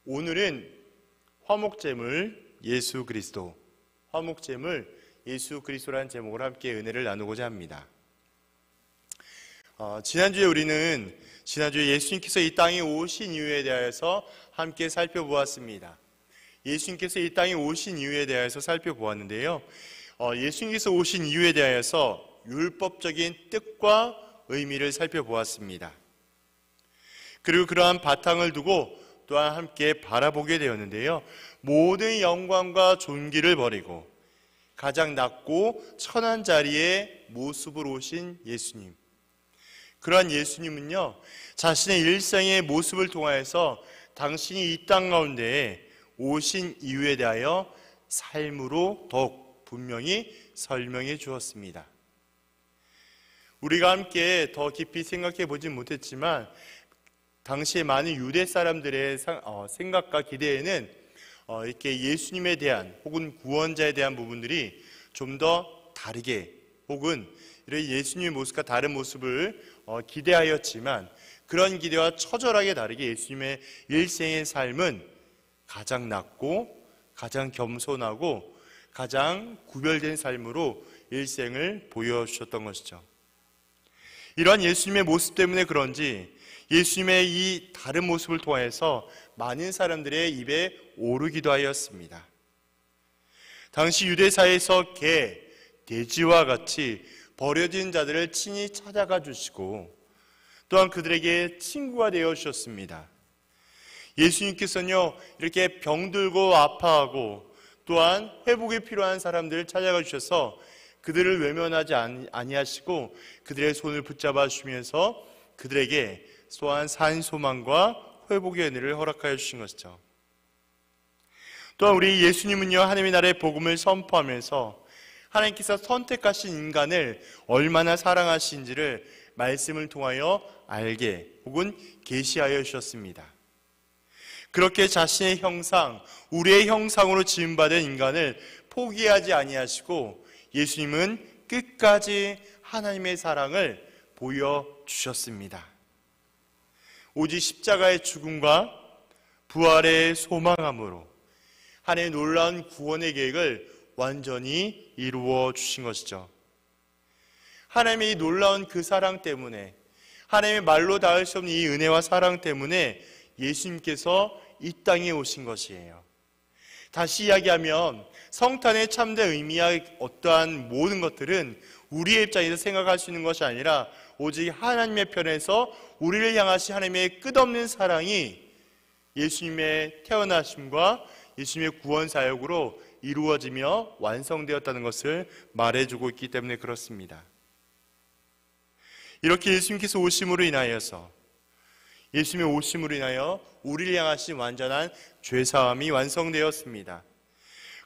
오늘은 화목제물 예수 그리스도, 화목제물 예수 그리스도라는 제목으로 함께 은혜를 나누고자 합니다. 지난주에 우리는 예수님께서 이 땅에 오신 이유에 대하여서 함께 살펴보았습니다. 예수님께서 이 땅에 오신 이유에 대하여서 살펴보았는데요. 예수님께서 오신 이유에 대하여서 율법적인 뜻과 의미를 살펴보았습니다. 그리고 그러한 바탕을 두고 또한 함께 바라보게 되었는데요. 모든 영광과 존귀를 버리고 가장 낮고 천한 자리에 모습으로 오신 예수님, 그러한 예수님은요, 자신의 일생의 모습을 통하여서 당신이 이 땅 가운데에 오신 이유에 대하여 삶으로 더욱 분명히 설명해 주었습니다. 우리가 함께 더 깊이 생각해 보진 못했지만 당시에 많은 유대 사람들의 생각과 기대에는 이렇게 예수님에 대한 혹은 구원자에 대한 부분들이 좀 더 다르게 혹은 예수님의 모습과 다른 모습을 기대하였지만 그런 기대와 처절하게 다르게 예수님의 일생의 삶은 가장 낮고 가장 겸손하고 가장 구별된 삶으로 일생을 보여주셨던 것이죠. 이러한 예수님의 모습 때문에 그런지 예수님의 이 다른 모습을 통해서 많은 사람들의 입에 오르기도 하였습니다. 당시 유대사에서 개, 돼지와 같이 버려진 자들을 친히 찾아가 주시고 또한 그들에게 친구가 되어 주셨습니다. 예수님께서는요, 이렇게 병들고 아파하고 또한 회복이 필요한 사람들을 찾아가 주셔서 그들을 외면하지 아니하시고 그들의 손을 붙잡아 주시면서 그들에게 또한 산소망과 회복의 은혜를 허락하여 주신 것이죠. 또한 우리 예수님은요, 하나님의 나라의 복음을 선포하면서 하나님께서 선택하신 인간을 얼마나 사랑하신지를 말씀을 통하여 알게 혹은 계시하여 주셨습니다. 그렇게 자신의 형상, 우리의 형상으로 지음받은 인간을 포기하지 아니하시고 예수님은 끝까지 하나님의 사랑을 보여주셨습니다. 오직 십자가의 죽음과 부활의 소망함으로 하나님의 놀라운 구원의 계획을 완전히 이루어 주신 것이죠. 하나님의 이 놀라운 그 사랑 때문에, 하나님의 말로 닿을 수 없는 이 은혜와 사랑 때문에 예수님께서 이 땅에 오신 것이에요. 다시 이야기하면 성탄의 참된 의미와 어떠한 모든 것들은 우리의 입장에서 생각할 수 있는 것이 아니라 오직 하나님의 편에서 우리를 향하신 하나님의 끝없는 사랑이 예수님의 태어나심과 예수님의 구원 사역으로 이루어지며 완성되었다는 것을 말해주고 있기 때문에 그렇습니다. 이렇게 예수님께서 오심으로 인하여서, 예수님의 오심으로 인하여 우리를 향하신 완전한 죄사함이 완성되었습니다.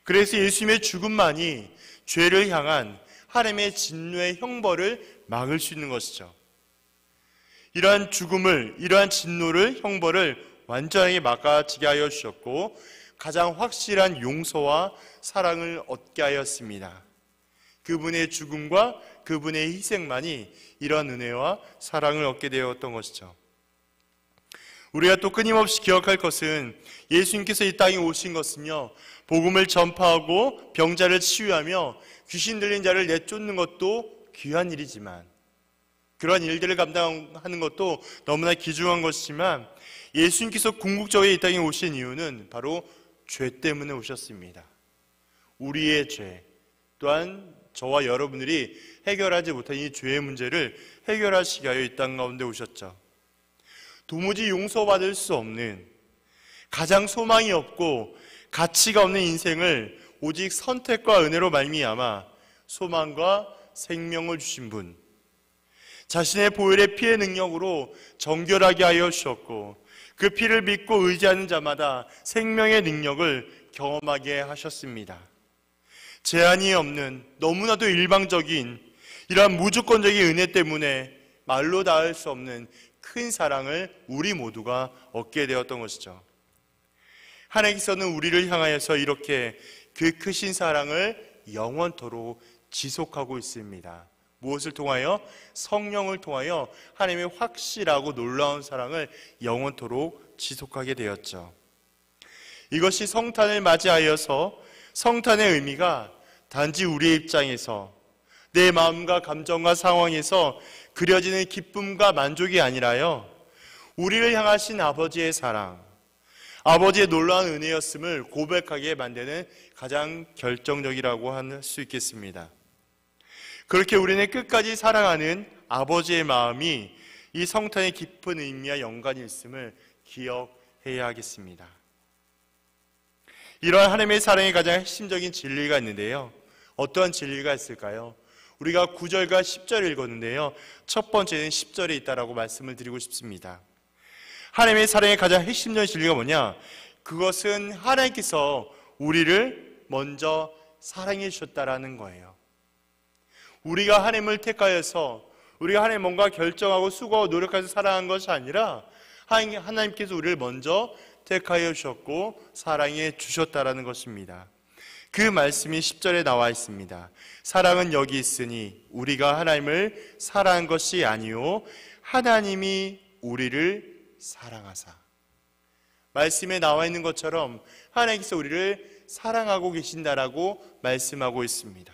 그래서 예수님의 죽음만이 죄를 향한 하나님의 진노의 형벌을 막을 수 있는 것이죠. 이러한 죽음을, 이러한 진노를, 형벌을 완전하게 막아지게 하여 주셨고 가장 확실한 용서와 사랑을 얻게 하였습니다. 그분의 죽음과 그분의 희생만이 이러한 은혜와 사랑을 얻게 되었던 것이죠. 우리가 또 끊임없이 기억할 것은 예수님께서 이 땅에 오신 것은요, 복음을 전파하고 병자를 치유하며 귀신 들린 자를 내쫓는 것도 귀한 일이지만, 그러한 일들을 감당하는 것도 너무나 귀중한 것이지만, 예수님께서 궁극적으로 이 땅에 오신 이유는 바로 죄 때문에 오셨습니다. 우리의 죄, 또한 저와 여러분들이 해결하지 못한 이 죄의 문제를 해결하시기 위하여 이 땅 가운데 오셨죠. 도무지 용서받을 수 없는, 가장 소망이 없고 가치가 없는 인생을 오직 선택과 은혜로 말미암아 소망과 생명을 주신 분, 자신의 보혈의 피의 능력으로 정결하게 하여 주셨고 그 피를 믿고 의지하는 자마다 생명의 능력을 경험하게 하셨습니다. 제한이 없는, 너무나도 일방적인 이러한 무조건적인 은혜 때문에 말로 닿을 수 없는 큰 사랑을 우리 모두가 얻게 되었던 것이죠. 하나님께서는 우리를 향하여서 이렇게 그 크신 사랑을 영원토록 지속하고 있습니다. 무엇을 통하여? 성령을 통하여 하나님의 확실하고 놀라운 사랑을 영원토록 지속하게 되었죠. 이것이 성탄을 맞이하여서 성탄의 의미가 단지 우리의 입장에서 내 마음과 감정과 상황에서 그려지는 기쁨과 만족이 아니라요, 우리를 향하신 아버지의 사랑, 아버지의 놀라운 은혜였음을 고백하게 만드는 가장 결정적이라고 할 수 있겠습니다. 그렇게 우리는 끝까지 사랑하는 아버지의 마음이 이 성탄의 깊은 의미와 연관이 있음을 기억해야 하겠습니다. 이러한 하나님의 사랑의 가장 핵심적인 진리가 있는데요, 어떠한 진리가 있을까요? 우리가 9절과 10절을 읽었는데요, 첫 번째는 10절에 있다라고 말씀을 드리고 싶습니다. 하나님의 사랑의 가장 핵심적인 진리가 뭐냐? 그것은 하나님께서 우리를 먼저 사랑해 주셨다라는 거예요. 우리가 하나님을 택하여서 우리가 하나님 뭔가 결정하고 수고하고 노력해서 사랑한 것이 아니라 하나님께서 우리를 먼저 택하여 주셨고 사랑해 주셨다라는 것입니다. 그 말씀이 10절에 나와 있습니다. 사랑은 여기 있으니 우리가 하나님을 사랑한 것이 아니요 하나님이 우리를 사랑하사. 말씀에 나와 있는 것처럼 하나님께서 우리를 사랑하고 계신다라고 말씀하고 있습니다.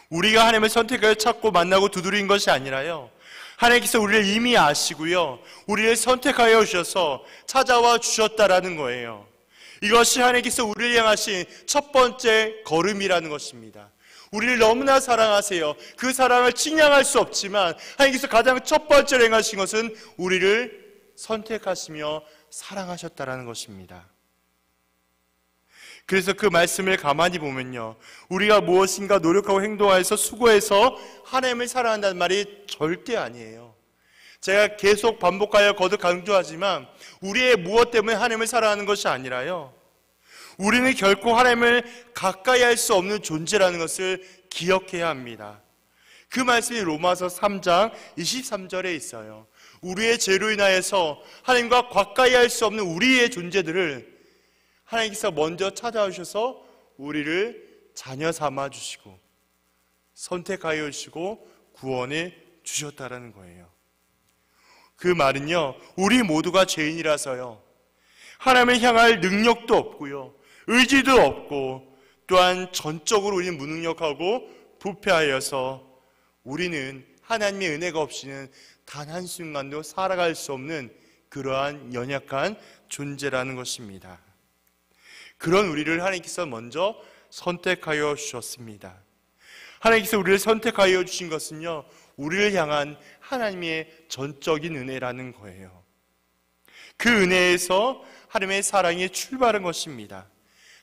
우리가 하나님을 선택하여 찾고 만나고 두드린 것이 아니라요, 하나님께서 우리를 이미 아시고요, 우리를 선택하여 주셔서 찾아와 주셨다라는 거예요. 이것이 하나님께서 우리를 향하신 첫 번째 걸음이라는 것입니다. 우리를 너무나 사랑하세요. 그 사랑을 측량할 수 없지만 하나님께서 가장 첫 번째로 행하신 것은 우리를 선택하시며 사랑하셨다라는 것입니다. 그래서 그 말씀을 가만히 보면요, 우리가 무엇인가 노력하고 행동하여서 수고해서 하나님을 사랑한다는 말이 절대 아니에요. 제가 계속 반복하여 거듭 강조하지만 우리의 무엇 때문에 하나님을 사랑하는 것이 아니라요, 우리는 결코 하나님을 가까이 할 수 없는 존재라는 것을 기억해야 합니다. 그 말씀이 로마서 3장 23절에 있어요. 우리의 죄로 인하여서 하나님과 가까이 할 수 없는 우리의 존재들을 하나님께서 먼저 찾아오셔서 우리를 자녀 삼아 주시고 선택하여 주시고 구원해 주셨다라는 거예요. 그 말은요, 우리 모두가 죄인이라서요, 하나님을 향할 능력도 없고요, 의지도 없고, 또한 전적으로 우리는 무능력하고 부패하여서 우리는 하나님의 은혜가 없이는 단 한순간도 살아갈 수 없는 그러한 연약한 존재라는 것입니다. 그런 우리를 하나님께서 먼저 선택하여 주셨습니다. 하나님께서 우리를 선택하여 주신 것은요, 우리를 향한 하나님의 전적인 은혜라는 거예요. 그 은혜에서 하나님의 사랑이 출발한 것입니다.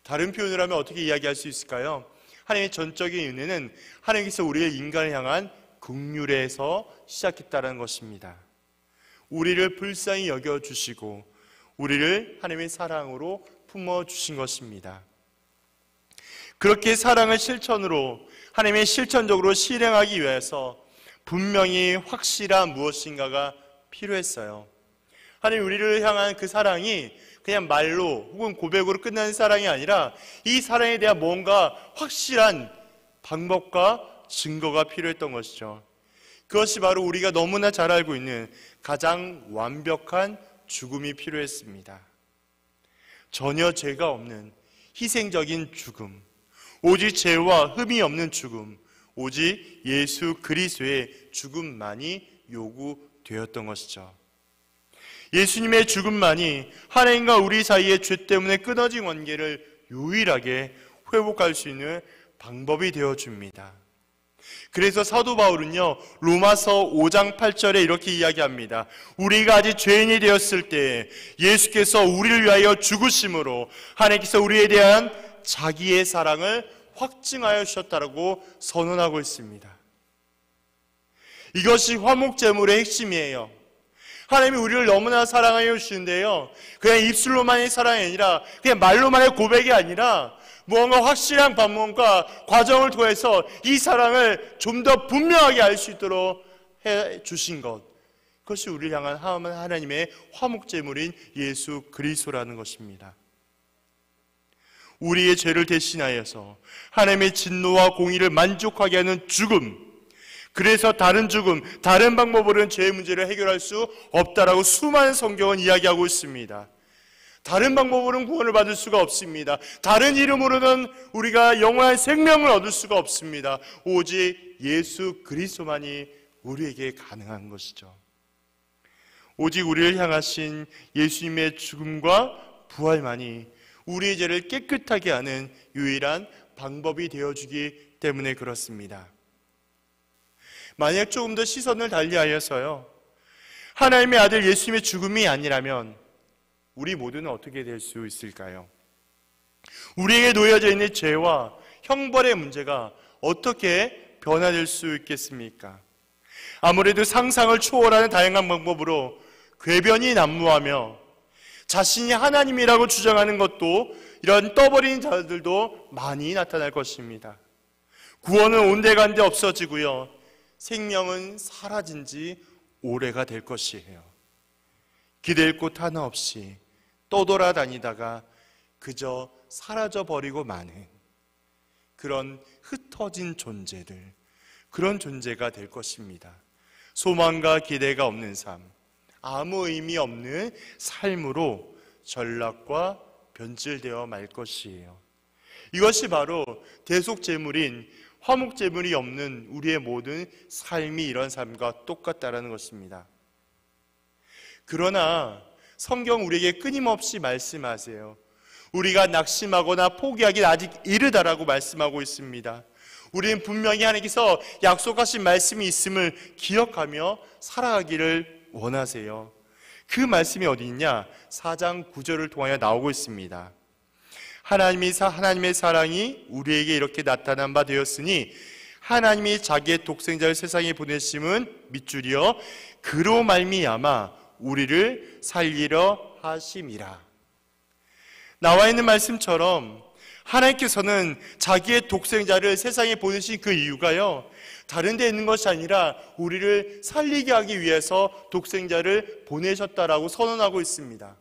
다른 표현을 하면 어떻게 이야기할 수 있을까요? 하나님의 전적인 은혜는 하나님께서 우리의 인간을 향한 긍휼에서 시작했다는 것입니다. 우리를 불쌍히 여겨주시고 우리를 하나님의 사랑으로 품어주신 것입니다. 그렇게 사랑을 실천으로 하나님의 실천적으로 실행하기 위해서 분명히 확실한 무엇인가가 필요했어요. 하나님 우리를 향한 그 사랑이 그냥 말로 혹은 고백으로 끝나는 사랑이 아니라 이 사랑에 대한 뭔가 확실한 방법과 증거가 필요했던 것이죠. 그것이 바로 우리가 너무나 잘 알고 있는 가장 완벽한 죽음이 필요했습니다. 전혀 죄가 없는 희생적인 죽음, 오직 죄와 흠이 없는 죽음, 오직 예수 그리스도의 죽음만이 요구되었던 것이죠. 예수님의 죽음만이 하나님과 우리 사이의 죄 때문에 끊어진 관계를 유일하게 회복할 수 있는 방법이 되어줍니다. 그래서 사도 바울은요, 로마서 5장 8절에 이렇게 이야기합니다. 우리가 아직 죄인이 되었을 때 예수께서 우리를 위하여 죽으심으로 하나님께서 우리에 대한 자기의 사랑을 확증하여 주셨다고 선언하고 있습니다. 이것이 화목제물의 핵심이에요. 하나님이 우리를 너무나 사랑하여 주시는데요, 그냥 입술로만의 사랑이 아니라 그냥 말로만의 고백이 아니라 무언가 확실한 방법과 과정을 통해서 이 사랑을 좀 더 분명하게 알 수 있도록 해 주신 것, 그것이 우리를 향한 하나님의 화목제물인 예수 그리스도라는 것입니다. 우리의 죄를 대신하여서 하나님의 진노와 공의를 만족하게 하는 죽음, 그래서 다른 죽음, 다른 방법으로는 죄의 문제를 해결할 수 없다라고 수많은 성경은 이야기하고 있습니다. 다른 방법으로는 구원을 받을 수가 없습니다. 다른 이름으로는 우리가 영원한 생명을 얻을 수가 없습니다. 오직 예수 그리스도만이 우리에게 가능한 것이죠. 오직 우리를 향하신 예수님의 죽음과 부활만이 우리의 죄를 깨끗하게 하는 유일한 방법이 되어주기 때문에 그렇습니다. 만약 조금 더 시선을 달리하여서요, 하나님의 아들 예수님의 죽음이 아니라면 우리 모두는 어떻게 될 수 있을까요? 우리에게 놓여져 있는 죄와 형벌의 문제가 어떻게 변화될 수 있겠습니까? 아무래도 상상을 초월하는 다양한 방법으로 궤변이 난무하며 자신이 하나님이라고 주장하는 것도, 이런 떠버린 자들도 많이 나타날 것입니다. 구원은 온데간데 없어지고요, 생명은 사라진 지 오래가 될 것이에요. 기댈 곳 하나 없이 떠돌아다니다가 그저 사라져버리고 마는 그런 흩어진 존재들, 그런 존재가 될 것입니다. 소망과 기대가 없는 삶, 아무 의미 없는 삶으로 전락과 변질되어 말 것이에요. 이것이 바로 대속제물인 화목제물이 없는 우리의 모든 삶이 이런 삶과 똑같다라는 것입니다. 그러나 성경 우리에게 끊임없이 말씀하세요. 우리가 낙심하거나 포기하기 아직 이르다라고 말씀하고 있습니다. 우리는 분명히 하나님께서 약속하신 말씀이 있음을 기억하며 살아가기를 원하세요. 그 말씀이 어디 있냐? 4장 9절을 통하여 나오고 있습니다. 하나님의 사랑이 우리에게 이렇게 나타난 바 되었으니 하나님이 자기의 독생자를 세상에 보내심은 밑줄이여 그로 말미암아 우리를 살리려 하심이라. 나와 있는 말씀처럼 하나님께서는 자기의 독생자를 세상에 보내신 그 이유가요, 다른 데 있는 것이 아니라 우리를 살리게 하기 위해서 독생자를 보내셨다라고 선언하고 있습니다.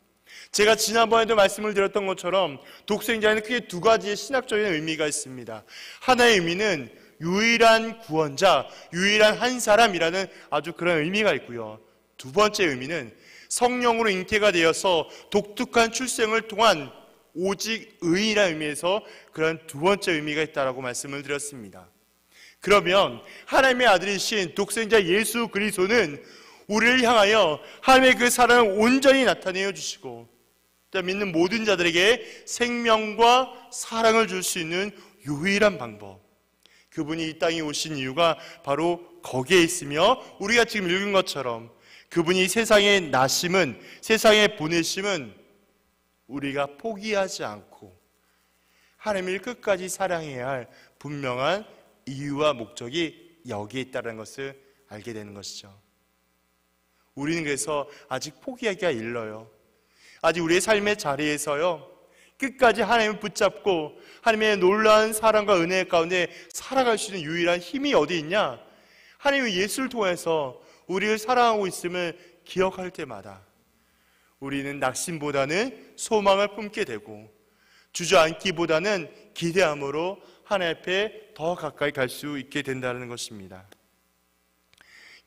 제가 지난번에도 말씀을 드렸던 것처럼 독생자에는 크게 두 가지의 신학적인 의미가 있습니다. 하나의 의미는 유일한 구원자, 유일한 한 사람이라는 아주 그런 의미가 있고요, 두 번째 의미는 성령으로 잉태가 되어서 독특한 출생을 통한 오직 의인이라는 의미에서 그런 두 번째 의미가 있다라고 말씀을 드렸습니다. 그러면 하나님의 아들이신 독생자 예수 그리스도는 우리를 향하여 하나님의 그 사랑을 온전히 나타내어 주시고 믿는 모든 자들에게 생명과 사랑을 줄 수 있는 유일한 방법, 그분이 이 땅에 오신 이유가 바로 거기에 있으며, 우리가 지금 읽은 것처럼 그분이 세상에 나심은, 세상에 보내심은 우리가 포기하지 않고 하나님을 끝까지 사랑해야 할 분명한 이유와 목적이 여기에 있다는 것을 알게 되는 것이죠. 우리는 그래서 아직 포기하기가 일러요. 아직 우리의 삶의 자리에서요, 끝까지 하나님을 붙잡고 하나님의 놀라운 사랑과 은혜 가운데 살아갈 수 있는 유일한 힘이 어디 있냐? 하나님의 예수를 통해서 우리를 사랑하고 있음을 기억할 때마다 우리는 낙심보다는 소망을 품게 되고 주저앉기보다는 기대함으로 하나님 앞에 더 가까이 갈 수 있게 된다는 것입니다.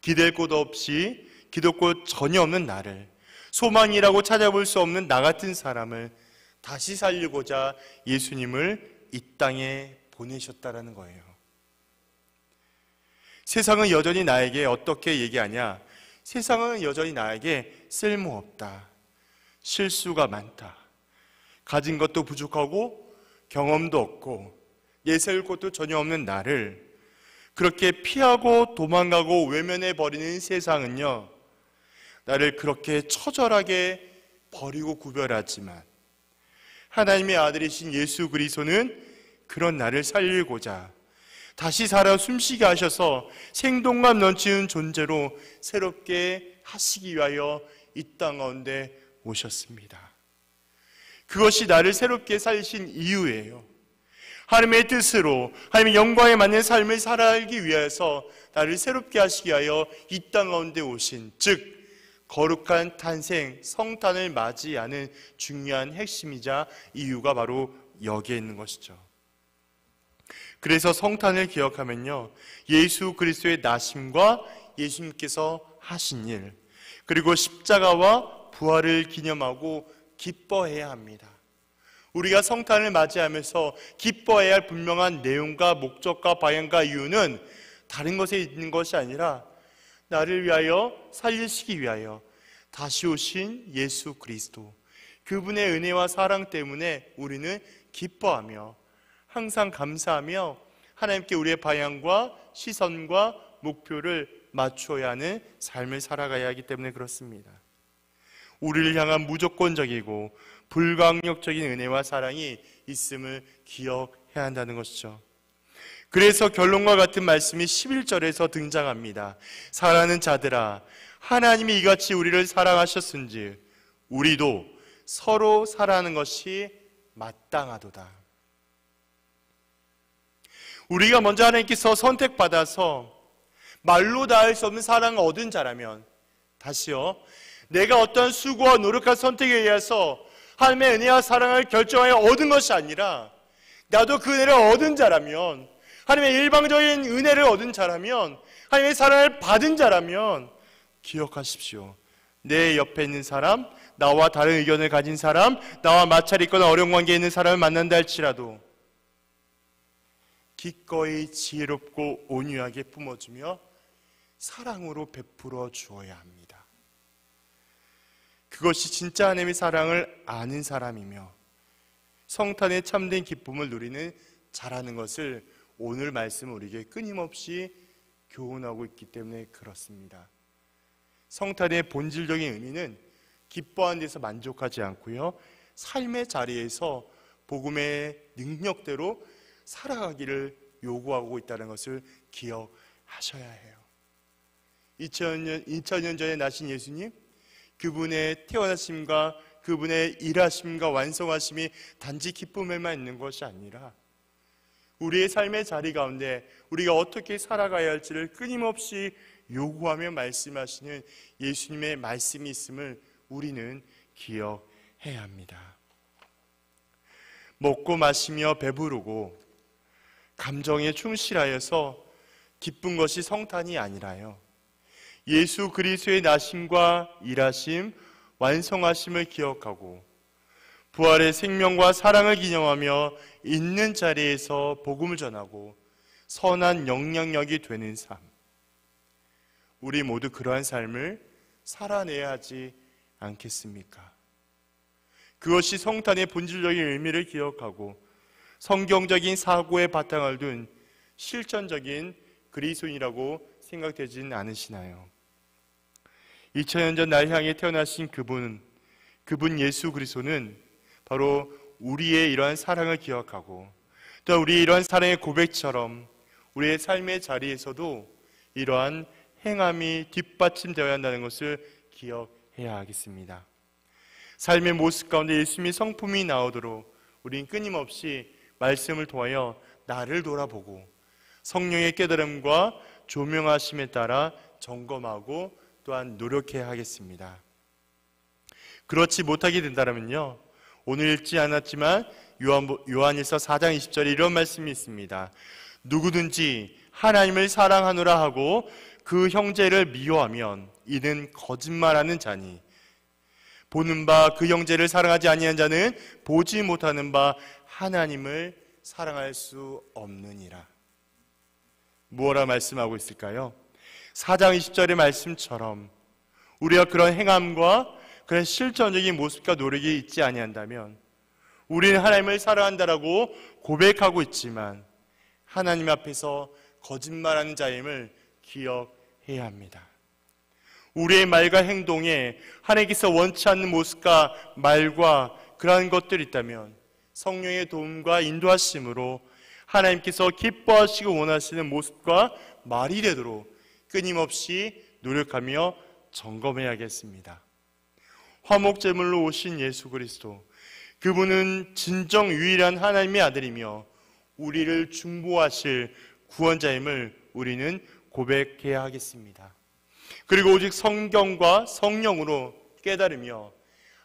기댈 곳 없이 기댈 전혀 없는 나를, 소망이라고 찾아볼 수 없는 나 같은 사람을 다시 살리고자 예수님을 이 땅에 보내셨다라는 거예요. 세상은 여전히 나에게 어떻게 얘기하냐? 세상은 여전히 나에게 쓸모없다, 실수가 많다, 가진 것도 부족하고 경험도 없고 내세울 것도 전혀 없는 나를 그렇게 피하고 도망가고 외면해 버리는 세상은요, 나를 그렇게 처절하게 버리고 구별하지만 하나님의 아들이신 예수 그리스도는 그런 나를 살리고자 다시 살아 숨쉬게 하셔서 생동감 넘치는 존재로 새롭게 하시기 위하여 이 땅 가운데 오셨습니다. 그것이 나를 새롭게 살리신 이유예요. 하나님의 뜻으로 하나님의 영광에 맞는 삶을 살아가기 위해서 나를 새롭게 하시기 위하여 이 땅 가운데 오신, 즉 거룩한 탄생, 성탄을 맞이하는 중요한 핵심이자 이유가 바로 여기에 있는 것이죠. 그래서 성탄을 기억하면요, 예수 그리스도의 나심과 예수님께서 하신 일, 그리고 십자가와 부활을 기념하고 기뻐해야 합니다. 우리가 성탄을 맞이하면서 기뻐해야 할 분명한 내용과 목적과 방향과 이유는 다른 것에 있는 것이 아니라 나를 위하여 살리시기 위하여 다시 오신 예수 그리스도, 그분의 은혜와 사랑 때문에 우리는 기뻐하며 항상 감사하며 하나님께 우리의 방향과 시선과 목표를 맞춰야 하는 삶을 살아가야 하기 때문에 그렇습니다. 우리를 향한 무조건적이고 불강력적인 은혜와 사랑이 있음을 기억해야 한다는 것이죠. 그래서 결론과 같은 말씀이 11절에서 등장합니다. 사랑하는 자들아, 하나님이 이같이 우리를 사랑하셨은즉 우리도 서로 사랑하는 것이 마땅하도다. 우리가 먼저 하나님께서 선택받아서 말로 닿을 수 없는 사랑을 얻은 자라면, 다시요, 내가 어떤 수고와 노력한 선택에 의해서 하나님의 은혜와 사랑을 결정하여 얻은 것이 아니라 나도 그 은혜를 얻은 자라면, 하나님의 일방적인 은혜를 얻은 자라면, 하나님의 사랑을 받은 자라면 기억하십시오. 내 옆에 있는 사람, 나와 다른 의견을 가진 사람, 나와 마찰이 있거나 어려운 관계에 있는 사람을 만난다 할지라도 기꺼이 지혜롭고 온유하게 품어주며 사랑으로 베풀어 주어야 합니다. 그것이 진짜 하나님의 사랑을 아는 사람이며 성탄의 참된 기쁨을 누리는 자라는 것을 오늘 말씀은 우리에게 끊임없이 교훈하고 있기 때문에 그렇습니다. 성탄의 본질적인 의미는 기뻐하는 데서 만족하지 않고요, 삶의 자리에서 복음의 능력대로 살아가기를 요구하고 있다는 것을 기억하셔야 해요. 2000년 전에 나신 예수님, 그분의 태어나심과 그분의 일하심과 완성하심이 단지 기쁨에만 있는 것이 아니라 우리의 삶의 자리 가운데 우리가 어떻게 살아가야 할지를 끊임없이 요구하며 말씀하시는 예수님의 말씀이 있음을 우리는 기억해야 합니다. 먹고 마시며 배부르고 감정에 충실하여서 기쁜 것이 성탄이 아니라요, 예수 그리스도의 나심과 일하심, 완성하심을 기억하고 부활의 생명과 사랑을 기념하며 있는 자리에서 복음을 전하고 선한 영향력이 되는 삶, 우리 모두 그러한 삶을 살아내야 하지 않겠습니까? 그것이 성탄의 본질적인 의미를 기억하고 성경적인 사고의 바탕을 둔 실천적인 그리스도인이라고 생각되지는 않으시나요? 2000년 전 날 향해 태어나신 그분 예수 그리스도는 바로 우리의 이러한 사랑을 기억하고 또 우리의 이러한 사랑의 고백처럼 우리의 삶의 자리에서도 이러한 행함이 뒷받침되어야 한다는 것을 기억해야 하겠습니다. 삶의 모습 가운데 예수님의 성품이 나오도록 우리는 끊임없이 말씀을 통하여 나를 돌아보고 성령의 깨달음과 조명하심에 따라 점검하고 또한 노력해야 하겠습니다. 그렇지 못하게 된다면요, 오늘 읽지 않았지만 요한일서 4장 20절에 이런 말씀이 있습니다. 누구든지 하나님을 사랑하노라 하고 그 형제를 미워하면 이는 거짓말하는 자니 보는 바 그 형제를 사랑하지 아니한 자는 보지 못하는 바 하나님을 사랑할 수 없느니라. 무엇라 말씀하고 있을까요? 4장 20절의 말씀처럼 우리가 그런 행함과 그런 실천적인 모습과 노력이 있지 아니한다면 우리는 하나님을 사랑한다라고 고백하고 있지만 하나님 앞에서 거짓말하는 자임을 기억해야 합니다. 우리의 말과 행동에 하나님께서 원치 않는 모습과 말과 그러한 것들이 있다면 성령의 도움과 인도하심으로 하나님께서 기뻐하시고 원하시는 모습과 말이 되도록 끊임없이 노력하며 점검해야겠습니다. 화목제물로 오신 예수 그리스도, 그분은 진정 유일한 하나님의 아들이며 우리를 중보하실 구원자임을 우리는 고백해야 하겠습니다. 그리고 오직 성경과 성령으로 깨달으며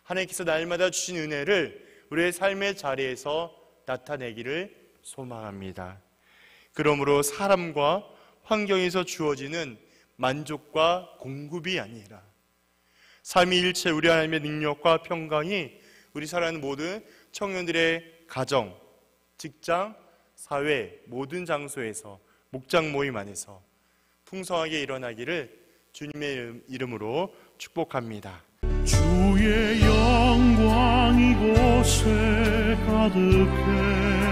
하나님께서 날마다 주신 은혜를 우리의 삶의 자리에서 나타내기를 소망합니다. 그러므로 사람과 환경에서 주어지는 만족과 공급이 아니라 삼위일체 우리 하나님의 능력과 평강이 우리 사랑하는 모든 청년들의 가정, 직장, 사회 모든 장소에서 목장 모임 안에서 풍성하게 일어나기를 주님의 이름으로 축복합니다. 주의 영광 이곳에 가득해